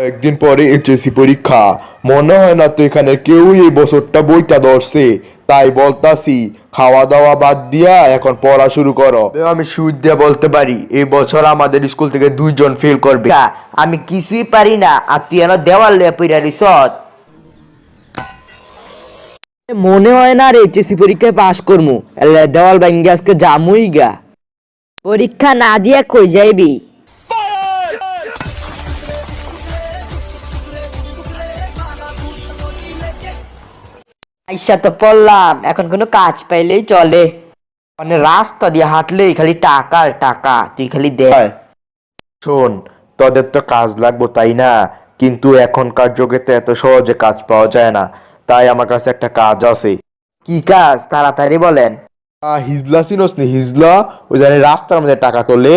একদিন পরে এইচএসসি পরীক্ষা। মনে হয় না তো এখানে কেউ এই বছরটা বইটা ধরছে। তাই বলতাছি, খাওয়া দাওয়া বাদ দিয়া এখন পড়া শুরু করো। আমি সুদ দিয়ে বলতে পারি এই বছর আমাদের স্কুল থেকে 2 জন ফেল করবে। আমি কিছুই পারি না আর তুই এনে দেওয়াল লয়ে পইরা রিসত। মনে হয় না রে এইচএসসি পরীক্ষায় পাস করমু, এলে দেওয়াল ভাঙ্গি আজকে জামুই গা। পরীক্ষা না দিয়া কই যাইবি? আইসা তো পড়লাম, এখন কোনো কাজ পাইলেই চলে। মানে রাস্তা দিয়ে হাঁটলেই খালি টাকা আর টাকা, তুই খালি দে। শোন, তোদের তো কাজ লাগবো তাই না, কিন্তু এখনকার যুগে তো এত সহজে কাজ পাওয়া যায় না। তাই আমার কাছে একটা কাজ আছে। কি কাজ তাড়াতাড়ি বলেন। হিজলা চিনোস নি? হিজলা ওই জানি রাস্তার মধ্যে টাকা তোলে,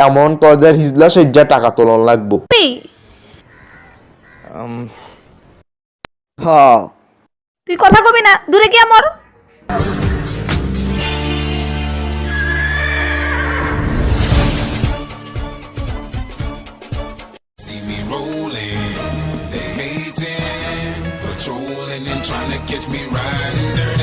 এমন তোদের হিজলা সেজ্জা টাকা তোলন লাগবো। হ তুই কথা কবি না, দূরে গিয়া মর। See me rolling, they hating, patrolling and trying to catch me riding dirty.